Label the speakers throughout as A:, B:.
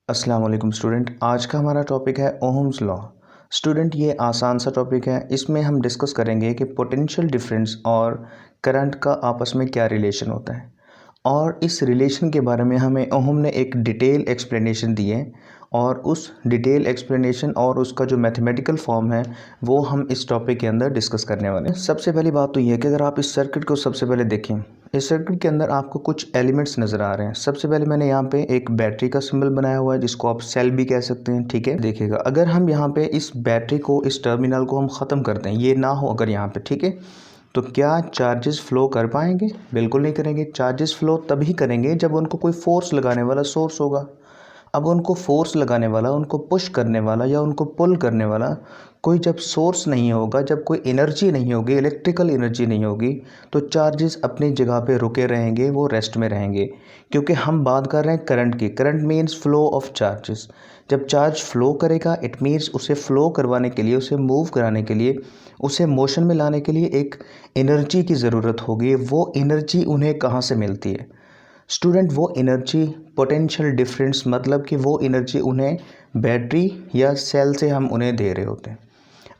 A: अस्सलाम वालेकुम स्टूडेंट। आज का हमारा टॉपिक है ओहम्स लॉ। स्टूडेंट ये आसान सा टॉपिक है। इसमें हम डिस्कस करेंगे कि पोटेंशियल डिफरेंस और करंट का आपस में क्या रिलेशन होता है, और इस रिलेशन के बारे में हमें ओहम ने एक डिटेल एक्सप्लेनेशन दी है, और उस डिटेल एक्सप्लेनेशन और उसका जो मैथमेटिकल फॉर्म है वो हम इस टॉपिक के अंदर डिस्कस करने वाले हैं। सबसे पहली बात तो ये है कि अगर आप इस सर्किट को सबसे पहले देखें, इस सर्किट के अंदर आपको कुछ एलिमेंट्स नज़र आ रहे हैं। सबसे पहले मैंने यहाँ पे एक बैटरी का सिंबल बनाया हुआ है जिसको आप सेल भी कह सकते हैं। ठीक है, देखिएगा अगर हम यहाँ पे इस बैटरी को, इस टर्मिनल को हम ख़त्म करते हैं, ये ना हो अगर यहाँ पे, ठीक है, तो क्या चार्जेस फ्लो कर पाएंगे? बिल्कुल नहीं करेंगे। चार्जेस फ्लो तभी करेंगे जब उनको कोई फोर्स लगाने वाला सोर्स होगा। अब उनको फोर्स लगाने वाला, उनको पुश करने वाला या उनको पुल करने वाला कोई जब सोर्स नहीं होगा, जब कोई एनर्जी नहीं होगी, इलेक्ट्रिकल एनर्जी नहीं होगी, तो चार्जेस अपनी जगह पे रुके रहेंगे, वो रेस्ट में रहेंगे। क्योंकि हम बात कर रहे हैं करंट की। Current means flow of charges. जब चार्ज फ्लो करेगा इट मीन्स उसे फ्लो करवाने के लिए, उसे मूव कराने के लिए, उसे मोशन में लाने के लिए एक एनर्जी की ज़रूरत होगी। वो एनर्जी उन्हें कहाँ से मिलती है स्टूडेंट? वो एनर्जी पोटेंशियल डिफरेंस, मतलब कि वो एनर्जी उन्हें बैटरी या सेल से हम उन्हें दे रहे होते हैं।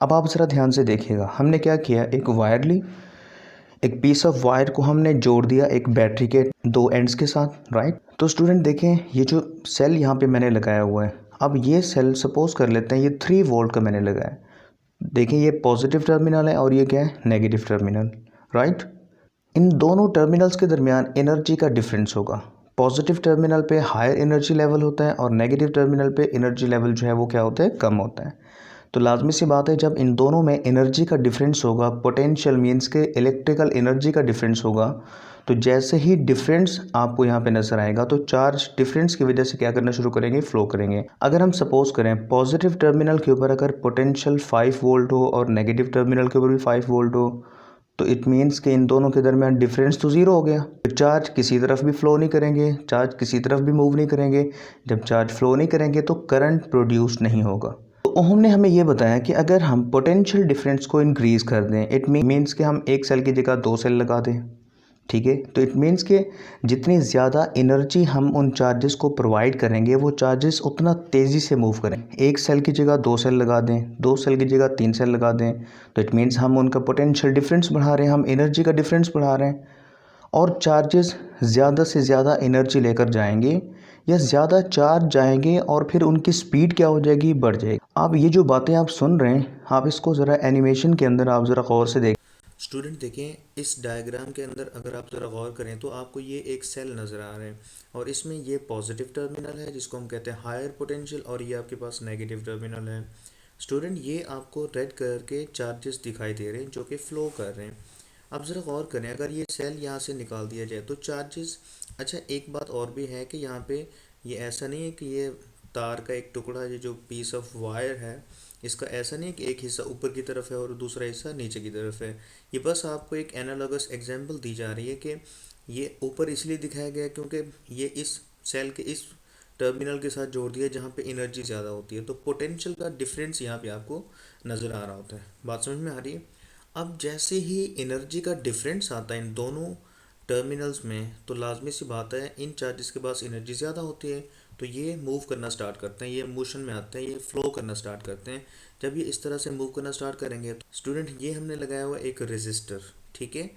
A: अब आप ज़रा ध्यान से देखिएगा, हमने क्या किया, एक वायर ली, एक पीस ऑफ वायर को हमने जोड़ दिया एक बैटरी के दो एंड्स के साथ, राइट। तो स्टूडेंट देखें, ये जो सेल यहाँ पे मैंने लगाया हुआ है, अब ये सेल सपोज कर लेते हैं ये 3 वोल्ट का मैंने लगाया है। देखें ये पॉजिटिव टर्मिनल है और ये क्या है, नेगेटिव टर्मिनल, राइट। इन दोनों टर्मिनल्स के दरमियान एनर्जी का डिफरेंस होगा। पॉजिटिव टर्मिनल पे हायर एनर्जी लेवल होता है और नेगेटिव टर्मिनल पे एनर्जी लेवल जो है वो क्या होता है, कम होता है। तो लाजमी सी बात है, जब इन दोनों में एनर्जी का डिफरेंस होगा, पोटेंशियल मीन्स के इलेक्ट्रिकल एनर्जी का डिफरेंस होगा, तो जैसे ही डिफरेंस आपको यहाँ पे नज़र आएगा तो चार्ज डिफरेंस की वजह से क्या करना शुरू करेंगे, फ्लो करेंगे। अगर हम सपोज करें पॉजिटिव टर्मिनल के ऊपर अगर पोटेंशियल 5 वोल्ट हो और नेगेटिव टर्मिनल के ऊपर भी 5 वोल्ट हो, तो इट मीन्स कि इन दोनों के दरमियान डिफरेंस तो ज़ीरो हो गया। चार्ज किसी तरफ भी फ्लो नहीं करेंगे, चार्ज किसी तरफ भी मूव नहीं करेंगे। जब चार्ज फ्लो नहीं करेंगे तो करंट प्रोड्यूस नहीं होगा। तो ओहम ने हमें ये बताया कि अगर हम पोटेंशियल डिफरेंस को इंक्रीज़ कर दें, इट मीन्स कि हम एक सेल की जगह 2 सेल लगा दें, ठीक है, तो इट मीन्स कि जितनी ज़्यादा एनर्जी हम उन चार्जेस को प्रोवाइड करेंगे वो चार्जेस उतना तेज़ी से मूव करें। एक सेल की जगह 2 सेल लगा दें, 2 सेल की जगह 3 सेल लगा दें, तो इट मीन्स हम उनका पोटेंशियल डिफरेंस बढ़ा रहे हैं, हम एनर्जी का डिफरेंस बढ़ा रहे हैं, और चार्जेस ज़्यादा से ज़्यादा एनर्जी लेकर जाएंगे या ज़्यादा चार्ज जाएंगे और फिर उनकी स्पीड क्या हो जाएगी, बढ़ जाएगी। आप ये जो बातें आप सुन रहे हैं, आप इसको ज़रा एनिमेशन के अंदर आप ज़रा गौर से देखें। स्टूडेंट देखें, इस डायग्राम के अंदर अगर आप ज़रा गौर करें तो आपको ये एक सेल नज़र आ रहा है, और इसमें ये पॉजिटिव टर्मिनल है जिसको हम कहते हैं हायर पोटेंशियल, और ये आपके पास नेगेटिव टर्मिनल है। स्टूडेंट ये आपको रेड कलर के चार्जेस दिखाई दे रहे हैं जो कि फ़्लो कर रहे हैं। अब ज़रा गौर करें, अगर ये सेल यहाँ से निकाल दिया जाए तो चार्जेस, अच्छा एक बात और भी है कि यहाँ पे ये ऐसा नहीं है कि ये तार का एक टुकड़ा, ये जो पीस ऑफ वायर है, इसका ऐसा नहीं है कि एक हिस्सा ऊपर की तरफ है और दूसरा हिस्सा नीचे की तरफ है। ये बस आपको एक एनालॉगस एग्जांपल दी जा रही है कि ये ऊपर इसलिए दिखाया गया क्योंकि ये इस सेल के इस टर्मिनल के साथ जोड़ दिया जहाँ पे एनर्जी ज़्यादा होती है, तो पोटेंशियल का डिफरेंस यहाँ पे आपको नज़र आ रहा होता है। बात समझ में आ रही है? अब जैसे ही एनर्जी का डिफरेंस आता है इन दोनों टर्मिनल्स में, तो लाजमी सी बात है इन चार्जेस के पास एनर्जी ज़्यादा होती है, तो ये मूव करना स्टार्ट करते हैं, ये मोशन में आते हैं, ये फ्लो करना स्टार्ट करते हैं। जब ये इस तरह से मूव करना स्टार्ट करेंगे तो स्टूडेंट ये हमने लगाया हुआ एक रेजिस्टर, ठीक है।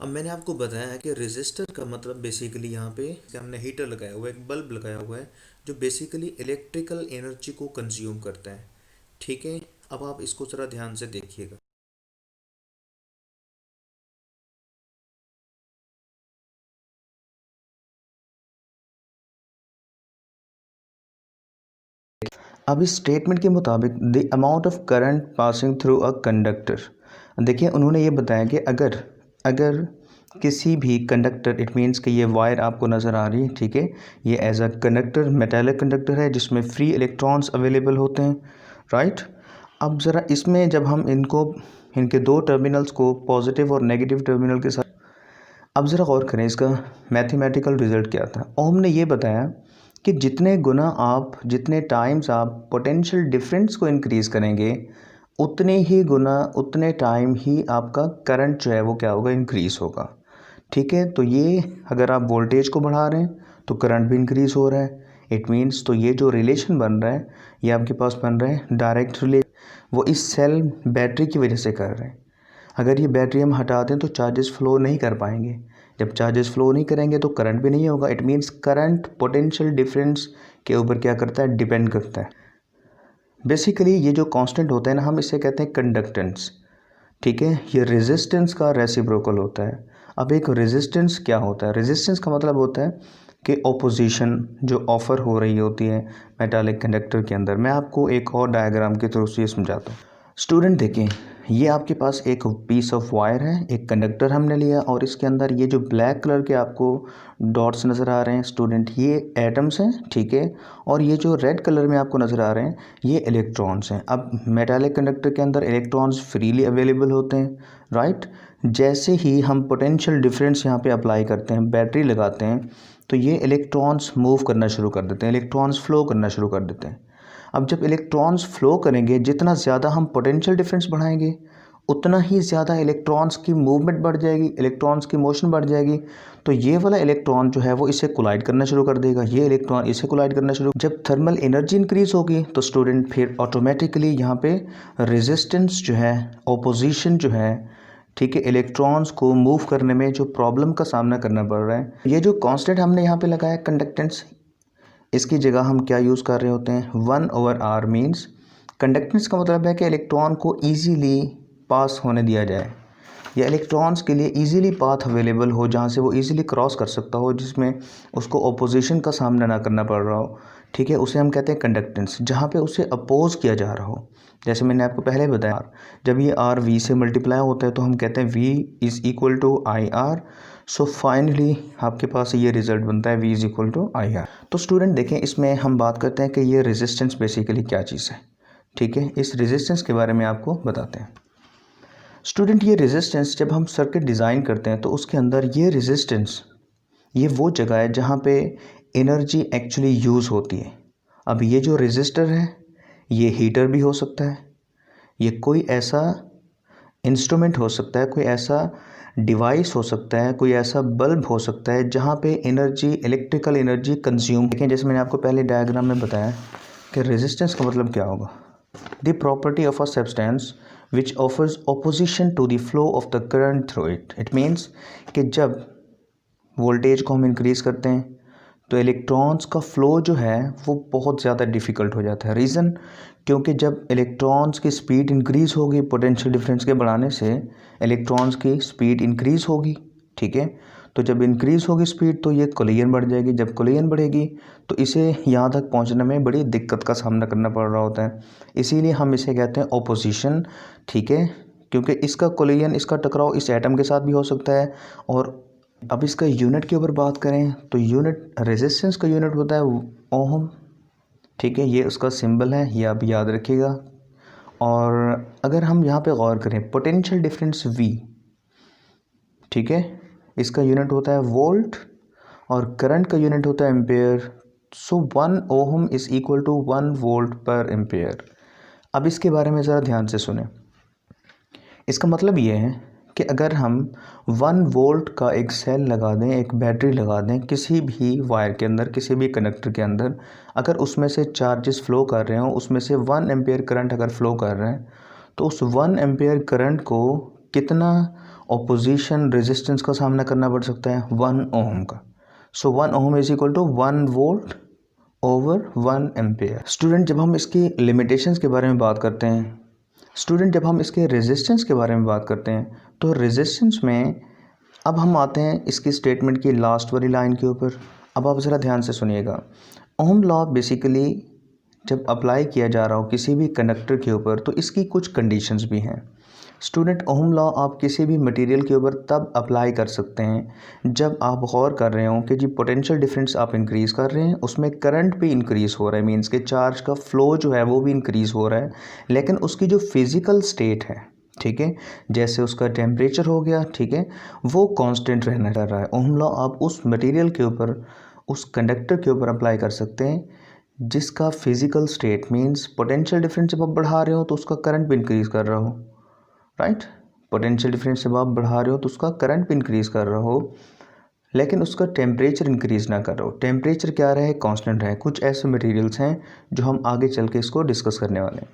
A: अब मैंने आपको बताया है कि रेजिस्टर का मतलब बेसिकली यहाँ पे हमने हीटर लगाया हुआ है, एक बल्ब लगाया हुआ है जो बेसिकली इलेक्ट्रिकल एनर्जी को कंज्यूम करता है, ठीक है। अब आप इसको ज़रा ध्यान से देखिएगा। अब इस स्टेटमेंट के मुताबिक the amount of current passing through a conductor, देखिए उन्होंने ये बताया कि अगर अगर किसी भी कंडक्टर, इट मीन्स कि ये वायर आपको नज़र आ रही है, ठीक है, ये as a conductor, metallic conductor है जिसमें फ्री इलेक्ट्रॉन्स अवेलेबल होते हैं, राइट। अब ज़रा इसमें जब हम इनको, इनके दो टर्मिनल्स को पॉजिटिव और नेगेटिव टर्मिनल के साथ, अब ज़रा गौर करें इसका मैथमेटिकल रिजल्ट क्या था। ओम ने ये बताया कि जितने गुना आप, जितने टाइम्स आप पोटेंशियल डिफरेंस को इंक्रीज़ करेंगे, उतने ही गुना, उतने टाइम ही आपका करंट जो है वो क्या होगा, इंक्रीज़ होगा, ठीक है। तो ये अगर आप वोल्टेज को बढ़ा रहे हैं तो करंट भी इंक्रीज़ हो रहा है, इट मीन्स तो ये जो रिलेशन बन रहा है ये आपके पास बन रहा है डायरेक्ट रिलेशन, वो इस सेल बैटरी की वजह से कर रहे हैं। अगर ये बैटरी हम हटा दें तो चार्जेस फ्लो नहीं कर पाएंगे, जब चार्जेस फ्लो नहीं करेंगे तो करंट भी नहीं होगा। It means current potential difference के ऊपर क्या करता है, डिपेंड करता है। बेसिकली ये जो कांस्टेंट होता है ना, हम इसे कहते हैं कंडक्टेंस, ठीक है। ये रेजिस्टेंस का रेसिप्रोकल होता है। अब एक रेजिस्टेंस क्या होता है, रेजिस्टेंस का मतलब होता है कि ओपोजिशन जो ऑफ़र हो रही होती है मेटालिक कंडक्टर के अंदर। मैं आपको एक और डायग्राम के थ्रू से ये समझाता हूँ। स्टूडेंट देखें, ये आपके पास एक पीस ऑफ वायर है, एक कंडक्टर हमने लिया और इसके अंदर ये जो ब्लैक कलर के आपको डॉट्स नज़र आ रहे हैं स्टूडेंट, ये एटम्स हैं, ठीक है। और ये जो रेड कलर में आपको नज़र आ रहे हैं ये इलेक्ट्रॉन्स हैं। अब मेटालिक कंडक्टर के अंदर इलेक्ट्रॉन्स फ्रीली अवेलेबल होते हैं, राइट। जैसे ही हम पोटेंशियल डिफरेंस यहाँ पे अप्लाई करते हैं, बैटरी लगाते हैं, तो ये इलेक्ट्रॉन्स मूव करना शुरू कर देते हैं, इलेक्ट्रॉन्स फ्लो करना शुरू कर देते हैं। अब जब इलेक्ट्रॉन्स फ्लो करेंगे, जितना ज़्यादा हम पोटेंशियल डिफरेंस बढ़ाएंगे उतना ही ज़्यादा इलेक्ट्रॉन्स की मूवमेंट बढ़ जाएगी, इलेक्ट्रॉन्स की मोशन बढ़ जाएगी। तो ये वाला इलेक्ट्रॉन जो है वो इसे कोलाइड करना शुरू कर देगा, ये इलेक्ट्रॉन इसे कोलाइड करना शुरू। जब थर्मल एनर्जी इंक्रीज होगी तो स्टूडेंट फिर ऑटोमेटिकली यहाँ पे रेजिस्टेंस जो है, ओपोजिशन जो है, ठीक है, इलेक्ट्रॉन्स को मूव करने में जो प्रॉब्लम का सामना करना पड़ रहा है। ये जो कांस्टेंट हमने यहाँ पे लगाया कंडक्टेंस, इसकी जगह हम क्या यूज़ कर रहे होते हैं, 1/r मीन्स कंडक्टेंस का मतलब है कि इलेक्ट्रॉन को ईजीली पास होने दिया जाए, या इलेक्ट्रॉन्स के लिए ईजीली पाथ अवेलेबल हो जहाँ से वो ईजीली क्रॉस कर सकता हो, जिसमें उसको ओपोजिशन का सामना ना करना पड़ रहा हो, ठीक है, उसे हम कहते हैं कंडक्टेंस। जहाँ पे उसे अपोज किया जा रहा हो, जैसे मैंने आपको पहले बताया, जब ये r v से मल्टीप्लाई होता है तो हम कहते हैं v is equal to I R. So finally आपके पास ये रिजल्ट बनता है v is equal to I R. तो स्टूडेंट देखें, इसमें हम बात करते हैं कि ये रेजिस्टेंस बेसिकली क्या चीज़ है, ठीक है। इस रेजिस्टेंस के बारे में आपको बताते हैं। स्टूडेंट ये रेजिस्टेंस जब हम सर्किट डिज़ाइन करते हैं तो उसके अंदर ये रेजिस्टेंस, ये वो जगह है जहाँ पे एनर्जी एक्चुअली यूज़ होती है। अब ये जो रेजिस्टर है ये हीटर भी हो सकता है, ये कोई ऐसा इंस्ट्रूमेंट हो सकता है, कोई ऐसा डिवाइस हो सकता है, कोई ऐसा बल्ब हो सकता है जहाँ पे एनर्जी, इलेक्ट्रिकल एनर्जी कंज्यूम। देखें, जैसे मैंने आपको पहले डायग्राम में बताया कि रेजिस्टेंस का मतलब क्या होगा, the property of a substance which offers opposition to the flow of the current through it. It means कि जब वोल्टेज को हम इंक्रीज़ करते हैं तो इलेक्ट्रॉन्स का फ़्लो जो है वो बहुत ज़्यादा डिफ़िकल्ट हो जाता है। रीज़न, क्योंकि जब इलेक्ट्रॉन्स की स्पीड इंक्रीज़ होगी पोटेंशियल डिफरेंस के बढ़ाने से, इलेक्ट्रॉन्स की स्पीड इंक्रीज़ होगी, ठीक है। तो जब इंक्रीज़ होगी स्पीड तो ये कोलिजन बढ़ जाएगी, जब कोलिजन बढ़ेगी तो इसे यहाँ तक पहुँचने में बड़ी दिक्कत का सामना करना पड़ रहा होता है। इसीलिए हम इसे कहते हैं ओपोजिशन, ठीक है, क्योंकि इसका कोलिजन, इसका टकराव इस एटम के साथ भी हो सकता है। और अब इसका यूनिट के ऊपर बात करें तो यूनिट, रेजिस्टेंस का यूनिट होता है ओहम, ठीक है, ये उसका सिंबल है, ये आप याद रखिएगा। और अगर हम यहाँ पे गौर करें, पोटेंशियल डिफरेंस V, ठीक है, इसका यूनिट होता है वोल्ट और करंट का यूनिट होता है ampere. So 1 ohm is equal to 1 volt per ampere. अब इसके बारे में ज़रा ध्यान से सुने। इसका मतलब ये है कि अगर हम 1 वोल्ट का एक सेल लगा दें, एक बैटरी लगा दें किसी भी वायर के अंदर, किसी भी कनेक्टर के अंदर, अगर उसमें से चार्जेस फ़्लो कर रहे हो, उसमें से 1 एम्पेयर करंट अगर फ़्लो कर रहे हैं, तो उस 1 एम्पेयर करंट को कितना ऑपोजिशन रेजिस्टेंस का सामना करना पड़ सकता है, 1 ओम का। So 1 ohm is equal to 1 volt over 1 ampere. Student जब हम इसकी लिमिटेशंस के बारे में बात करते हैं, स्टूडेंट जब हम इसके रेजिस्टेंस के बारे में बात करते हैं, तो रेजिस्टेंस में अब हम आते हैं इसकी स्टेटमेंट की लास्ट वाली लाइन के ऊपर। अब आप ज़रा ध्यान से सुनिएगा। ओम लॉ बेसिकली जब अप्लाई किया जा रहा हो किसी भी कंडक्टर के ऊपर तो इसकी कुछ कंडीशंस भी हैं। स्टूडेंट, ओम लॉ आप किसी भी मटेरियल के ऊपर तब अप्लाई कर सकते हैं जब आप गौर कर रहे हो कि जी पोटेंशियल डिफरेंस आप इंक्रीज़ कर रहे हैं, उसमें करंट भी इंक्रीज़ हो रहा है, मींस के चार्ज का फ़्लो जो है वो भी इंक्रीज़ हो रहा है, लेकिन उसकी जो फिज़िकल स्टेट है, ठीक है, जैसे उसका टेम्परेचर हो गया, ठीक है, वो कांस्टेंट रहना चाह रहा है। ओम लॉ आप उस मटेरियल के ऊपर, उस कंडक्टर के ऊपर अप्लाई कर सकते हैं जिसका physical state means potential difference जब आप बढ़ा रहे हो तो उसका करंट भी इंक्रीज़ कर रहा हो, राइट। पोटेंशियल डिफरेंस जब आप बढ़ा रहे हो तो उसका करंट भी इंक्रीज़ कर रहा हो, लेकिन उसका टेम्परेचर इंक्रीज़ ना कर रहा हो, टेम्परेचर क्या रहे, कांस्टेंट रहे। कुछ ऐसे मटेरियल्स हैं जो हम आगे चल के इसको डिस्कस करने वाले हैं।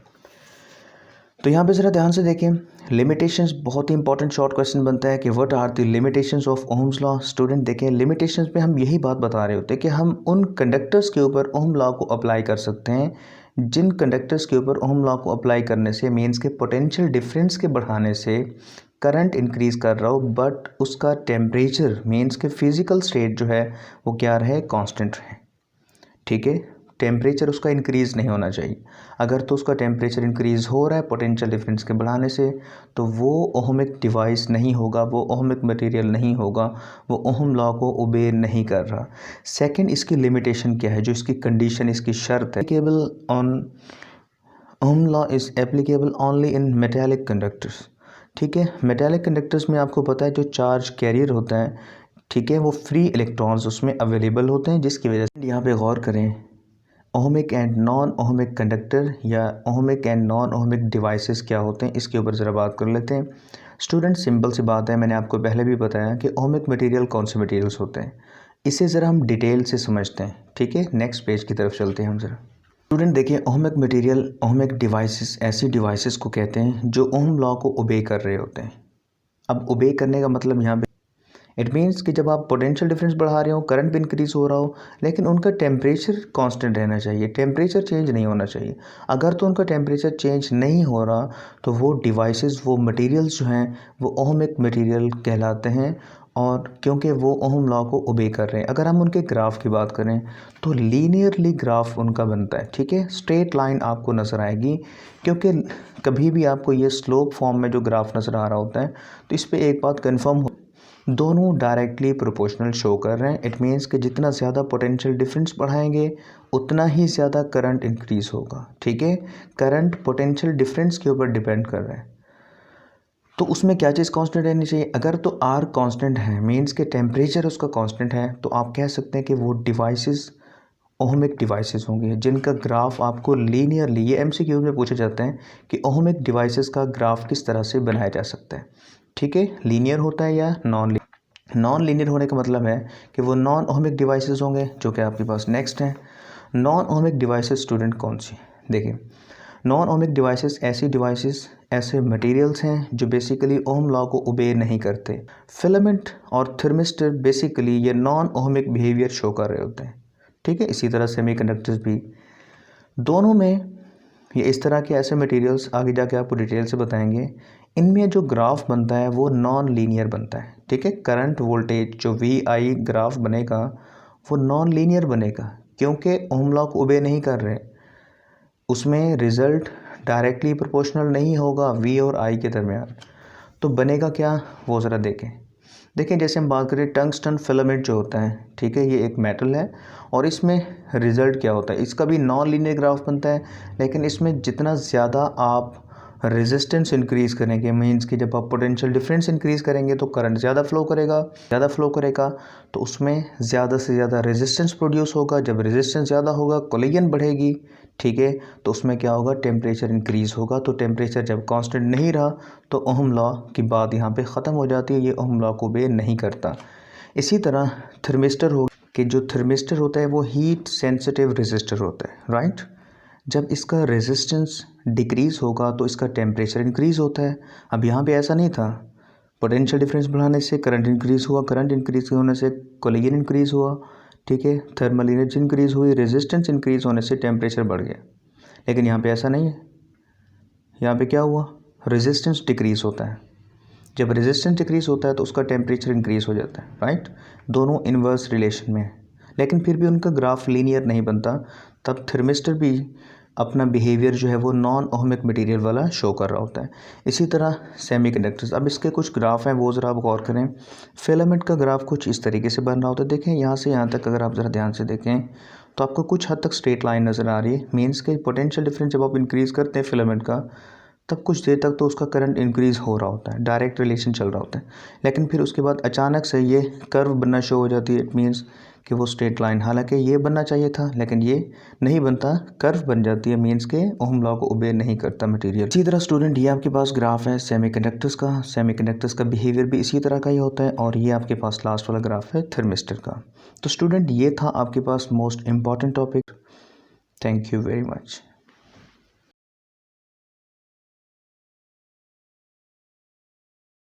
A: तो यहाँ पे ज़रा ध्यान से देखें, लिमिटेशंस बहुत ही इंपॉर्टेंट शॉर्ट क्वेश्चन बनता है कि what are the limitations of Ohm's law. Student देखें, लिमिटेशंस पे हम यही बात बता रहे होते हैं कि हम उन कंडक्टर्स के ऊपर ओहम लॉ को अप्लाई कर सकते हैं जिन कंडक्टर्स के ऊपर ओहम लॉ को अप्लाई करने से मीन्स के पोटेंशियल डिफरेंस के बढ़ाने से करंट इंक्रीज़ कर रहा हो, बट उसका टेम्परेचर मीन्स के फिज़िकल स्टेट जो है वो क्या रहे, कांस्टेंट रहे। ठीक है, टेम्परेचर उसका इंक्रीज़ नहीं होना चाहिए। अगर तो उसका टेम्परेचर इंक्रीज़ हो रहा है पोटेंशियल डिफरेंस के बढ़ाने से, तो वो ओहमिक डिवाइस नहीं होगा, वो ओहमिक मटेरियल नहीं होगा, वो ओहम लॉ को ओबे नहीं कर रहा। सेकंड, इसकी लिमिटेशन क्या है, जो इसकी कंडीशन, इसकी शर्त है, applicable on ohm law is applicable only in metallic conductors. ठीक है, मेटालिक कंडक्टर्स में आपको पता है जो चार्ज कैरियर होता है, ठीक है, वो फ्री इलेक्ट्रॉन्स उसमें अवेलेबल होते हैं, जिसकी वजह से यहाँ पे गौर करें, ohmic and non ohmic conductor या ohmic and non ohmic devices क्या होते हैं, इसके ऊपर ज़रा बात कर लेते हैं। स्टूडेंट, सिंपल सी बात है, मैंने आपको पहले भी बताया कि ओहमिक मटेरियल कौन से मटेरियल्स होते हैं, इसे ज़रा हम डिटेल से समझते हैं। ठीक है, नेक्स्ट पेज की तरफ चलते हैं हम ज़रा। स्टूडेंट देखिए, ओहमिक मटेरियल, ओहमिक डिवाइसेस ऐसी डिवाइसेस को कहते हैं जो ओहम लॉ को ओबे कर रहे होते हैं। अब ओबे करने का मतलब यहाँ पे इट मीन्स कि जब आप पोटेंशियल डिफरेंस बढ़ा रहे हो, करंट भी इंक्रीज़ हो रहा हो, लेकिन उनका टेम्परेचर कांस्टेंट रहना चाहिए, टेम्परेचर चेंज नहीं होना चाहिए। अगर तो उनका टेम्परेचर चेंज नहीं हो रहा तो वो डिवाइसेस, वो मटेरियल्स जो हैं वो ओहमिक मटेरियल कहलाते हैं, और क्योंकि वो ओहम लॉ को ओबे कर रहे हैं। अगर हम उनके ग्राफ की बात करें तो लीनियरली ग्राफ उनका बनता है। ठीक है, स्ट्रेट लाइन आपको नज़र आएगी, क्योंकि कभी भी आपको ये स्लोप फॉर्म में जो ग्राफ नज़र आ रहा होता है तो इस पर एक बात कन्फर्म हो, दोनों डायरेक्टली प्रोपोर्शनल शो कर रहे हैं। इट मीन्स कि जितना ज़्यादा पोटेंशियल डिफरेंस बढ़ाएंगे उतना ही ज़्यादा करंट इंक्रीज़ होगा। ठीक है, करंट पोटेंशियल डिफरेंस के ऊपर डिपेंड कर रहा है। तो उसमें क्या चीज़ कांस्टेंट रहनी चाहिए, अगर तो आर कांस्टेंट है मीन्स के टेम्परेचर उसका कांस्टेंट है, तो आप कह सकते हैं कि वो डिवाइसेस ओहमिक डिवाइसेस होंगे जिनका ग्राफ आपको लीनियरली, ये एमसीक्यू में पूछे जाते हैं कि ओहमिक डिवाइसेस का ग्राफ किस तरह से बनाया जा सकता है। ठीक है, लीनियर होता है या नॉन लीनियर होने का मतलब है कि वो नॉन ओहमिक डिवाइसेस होंगे, जो कि आपके पास नेक्स्ट है। नॉन ओहमिक डिवाइसेस स्टूडेंट कौन सी, देखिए, नॉन ओहमिक डिवाइसेस ऐसी डिवाइसेस, ऐसे मटेरियल्स हैं जो बेसिकली ओहम लॉ को ओबे नहीं करते। फिलामेंट और थर्मिस्टर बेसिकली ये नॉन ओहमिक बिहेवियर शो कर रहे होते हैं। ठीक है, इसी तरह सेमीकंडक्टर्स भी, दोनों में ये इस तरह के ऐसे मटेरियल्स आगे जाके आपको डिटेल से बताएंगे, इनमें जो ग्राफ बनता है वो नॉन लीनियर बनता है। ठीक है, करंट वोल्टेज जो वी आई ग्राफ बनेगा वो नॉन लीनियर बनेगा, क्योंकि ओहम लॉ को ओबे नहीं कर रहे, उसमें रिज़ल्ट डायरेक्टली प्रोपोर्शनल नहीं होगा वी और आई के दरमियान। तो बनेगा क्या, वो ज़रा देखें, जैसे हम बात करें टंगस्टन फिलामेंट जो होता है, ठीक है, ये एक मेटल है और इसमें रिज़ल्ट क्या होता है, इसका भी नॉन लीनियर ग्राफ बनता है, लेकिन इसमें जितना ज़्यादा आप रेजिस्टेंस इंक्रीज़ करेंगे, मींस कि जब आप पोटेंशियल डिफरेंस इंक्रीज़ करेंगे तो करंट ज़्यादा फ्लो करेगा, तो उसमें ज़्यादा से ज़्यादा रेजिस्टेंस प्रोड्यूस होगा। जब रेजिस्टेंस ज़्यादा होगा, कोलिजन बढ़ेगी। ठीक है, तो उसमें क्या होगा, टेम्परेचर इंक्रीज़ होगा। तो टेम्परेचर जब कांस्टेंट नहीं रहा तो ओहम लॉ की बात यहाँ पे ख़त्म हो जाती है, ये ओहम लॉ को ओबे नहीं करता। इसी तरह थर्मिस्टर हो, कि जो थर्मिस्टर होता है वो हीट सेंसिटिव रेजिस्टर होता है, राइट। जब इसका रेजिस्टेंस डिक्रीज़ होगा तो इसका टेम्परेचर इंक्रीज़ होता है। अब यहाँ पे ऐसा नहीं था, पोटेंशियल डिफरेंस बढ़ाने से करंट इंक्रीज़ हुआ, करंट इंक्रीज़ होने से कोलिजन इंक्रीज़ हुआ। ठीक है, थर्मल एनर्जी इंक्रीज़ हुई, रेजिस्टेंस इंक्रीज़ होने से टेम्परेचर बढ़ गया। लेकिन यहाँ पे ऐसा नहीं है, यहाँ पे क्या हुआ, रेजिस्टेंस डिक्रीज़ होता है। जब रेजिस्टेंस डिक्रीज़ होता है तो उसका टेम्परेचर इंक्रीज़ हो जाता है, राइट। दोनों इन्वर्स रिलेशन में है, लेकिन फिर भी उनका ग्राफ लीनियर नहीं बनता। तब थर्मिस्टर भी अपना बिहेवियर जो है वो नॉन ओहमिक मटेरियल वाला शो कर रहा होता है। इसी तरह सेमीकंडक्टर्स, अब इसके कुछ ग्राफ हैं वो ज़रा आप गौर करें। फिलामेंट का ग्राफ कुछ इस तरीके से बन रहा होता है। देखें, यहाँ से यहाँ तक अगर आप ज़रा ध्यान से देखें तो आपको कुछ हद तक स्ट्रेट लाइन नज़र आ रही है। मीन्स के पोटेंशियल डिफरेंस जब आप इंक्रीज़ करते हैं फिलामेंट का, तब कुछ देर तक तो उसका करंट इंक्रीज़ हो रहा होता है, डायरेक्ट रिलेशन चल रहा होता है। लेकिन फिर उसके बाद अचानक से ये कर्व बनना शुरू हो जाती है। इट मीन्स कि वो स्ट्रेट लाइन, हालांकि ये बनना चाहिए था लेकिन ये नहीं बनता, कर्व बन जाती है, मीन्स के ओहम लॉ को ओबे नहीं करता मटेरियल। इसी तरह स्टूडेंट ये आपके पास ग्राफ है सेमीकंडक्टर्स का बिहेवियर भी इसी तरह का ही होता है, और ये आपके पास लास्ट वाला ग्राफ है थर्मिस्टर का। तो स्टूडेंट ये था आपके पास most important topic. Thank you very much.